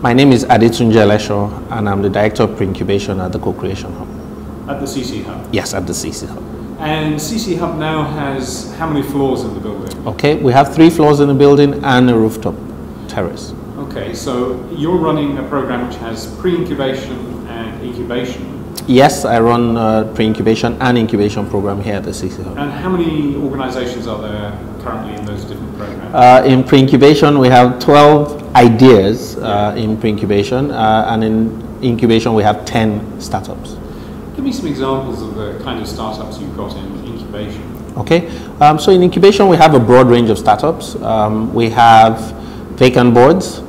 My name is Tunji Eleso, and I'm the Director of Pre-Incubation at the Co-Creation Hub. At the CCHub? Yes, at the CCHub. And CCHub now has how many floors in the building? Okay, we have 3 floors in the building and a rooftop terrace. Okay, so you're running a program which has pre-incubation and incubation. Yes, I run pre-incubation and incubation program here at the CCHub. And how many organizations are there currently in those different programs? In pre-incubation, we have 12 ideas in pre-incubation, and in incubation, we have 10 startups. Give me some examples of the kind of startups you've got in incubation. Okay, so in incubation, we have a broad range of startups. We have Vacant Boards,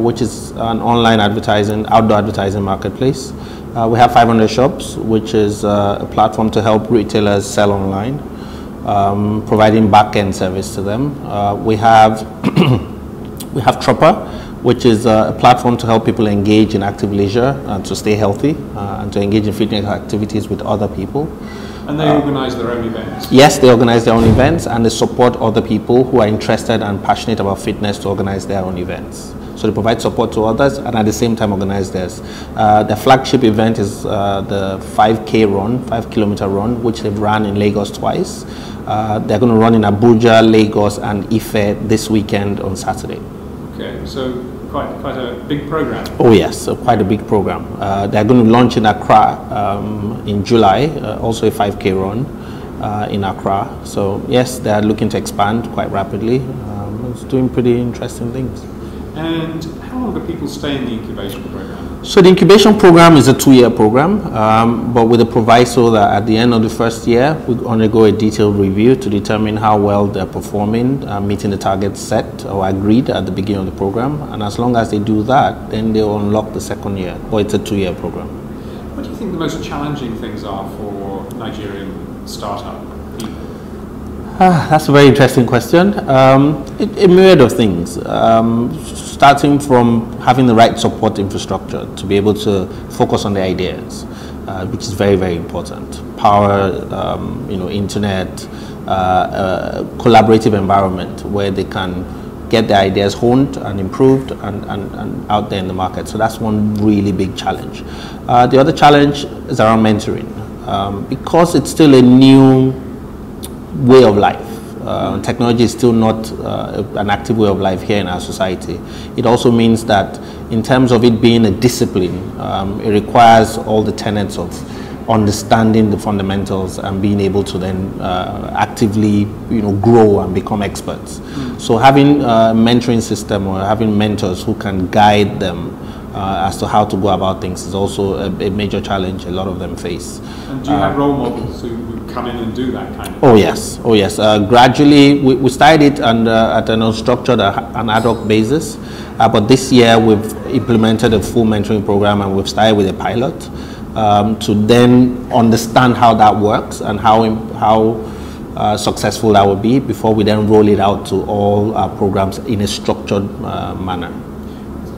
which is an online advertising, outdoor advertising marketplace. We have 500 Shops, which is a platform to help retailers sell online, providing back-end service to them. We have we have Tropper, which is a platform to help people engage in active leisure and to stay healthy and to engage in fitness activities with other people. And they organize their own events? Yes, they organize their own events, and they support other people who are interested and passionate about fitness to organize their own events. So they provide support to others and at the same time organize theirs. The flagship event is the 5K run, 5-kilometer run, which they've run in Lagos twice. They're going to run in Abuja, Lagos, and Ife this weekend on Saturday. Okay, so quite a big program. Oh yes, quite a big program. They're going to launch in Accra in July, also a 5K run in Accra. So yes, they're looking to expand quite rapidly. It's doing pretty interesting things. And how long do people stay in the incubation program? So the incubation program is a 2-year program, but with a proviso that at the end of the first year, we undergo a detailed review to determine how well they're performing, meeting the targets set or agreed at the beginning of the program. And as long as they do that, then they'll unlock the second year, but it's a 2-year program. What do you think the most challenging things are for Nigerian startup people? That's a very interesting question. A myriad of things, starting from having the right support infrastructure to be able to focus on the ideas, which is very, very important. Power, internet, collaborative environment where they can get their ideas honed and improved and out there in the market. So that's one really big challenge. The other challenge is around mentoring. Because it's still a new way of life. Technology is still not an active way of life here in our society. It also means that in terms of it being a discipline, it requires all the tenets of understanding the fundamentals and being able to then actively grow and become experts. So having a mentoring system or having mentors who can guide them as to how to go about things is also a major challenge a lot of them face. And do you have role models who come in and do that kind of thing? Oh yes. Gradually, we started it at an unstructured and ad hoc basis, but this year we've implemented a full mentoring program and we've started with a pilot to then understand how that works and how successful that will be before we then roll it out to all our programs in a structured manner.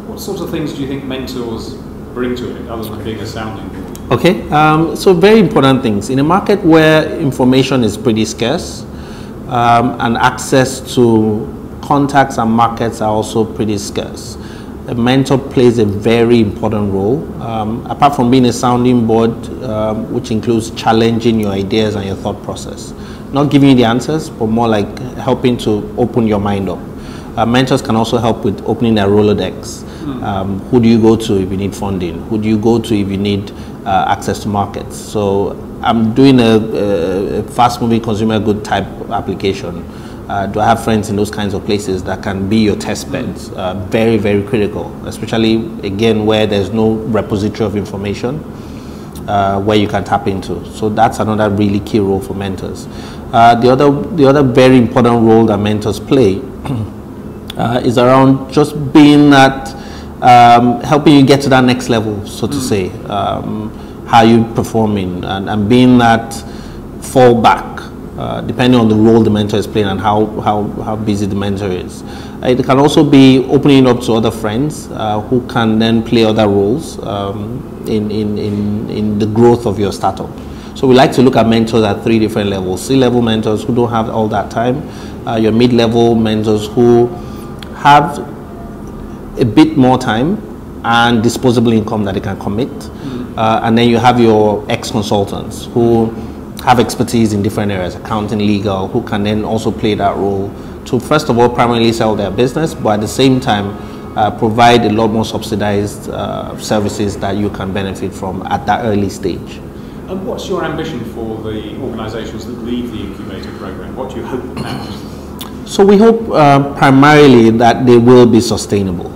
What sorts of things do you think mentors bring to it, other than being a sounding board? Okay, so very important things. In a market where information is pretty scarce and access to contacts and markets are also pretty scarce, a mentor plays a very important role. Apart from being a sounding board, which includes challenging your ideas and your thought process. Not giving you the answers, but more like helping to open your mind up. Mentors can also help with opening their Rolodex. Who do you go to if you need funding? Who do you go to if you need access to markets? So I'm doing a fast-moving consumer good type application. Do I have friends in those kinds of places that can be your test beds? Very, very critical, especially, again, where there's no repository of information where you can tap into. So that's another really key role for mentors. The other very important role that mentors play is around just being that, helping you get to that next level, so to say, how you performing and being that fallback, depending on the role the mentor is playing and how busy the mentor is. It can also be opening up to other friends who can then play other roles in the growth of your startup. So we like to look at mentors at 3 different levels. C-level mentors who don't have all that time, your mid-level mentors who have a bit more time and disposable income that they can commit. And then you have your ex-consultants who have expertise in different areas, accounting, legal, who can then also play that role to, first of all, primarily sell their business, but at the same time, provide a lot more subsidized services that you can benefit from at that early stage. And what's your ambition for the organisations that leave the incubator program? What do you hope now? So we hope primarily that they will be sustainable.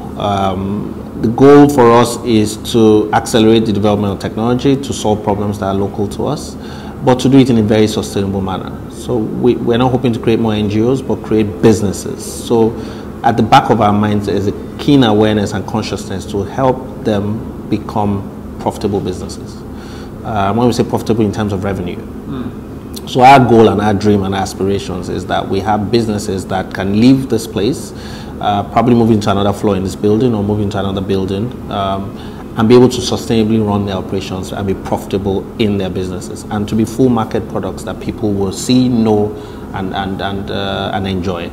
The goal for us is to accelerate the development of technology to solve problems that are local to us, but to do it in a very sustainable manner. So we're not hoping to create more NGOs, but create businesses. So at the back of our minds is a keen awareness and consciousness to help them become profitable businesses. When we say profitable in terms of revenue. So our goal and our dream and aspirations is that we have businesses that can leave this place, probably move into another floor in this building or move into another building, and be able to sustainably run their operations and be profitable in their businesses, and to be full market products that people will see, know, and enjoy.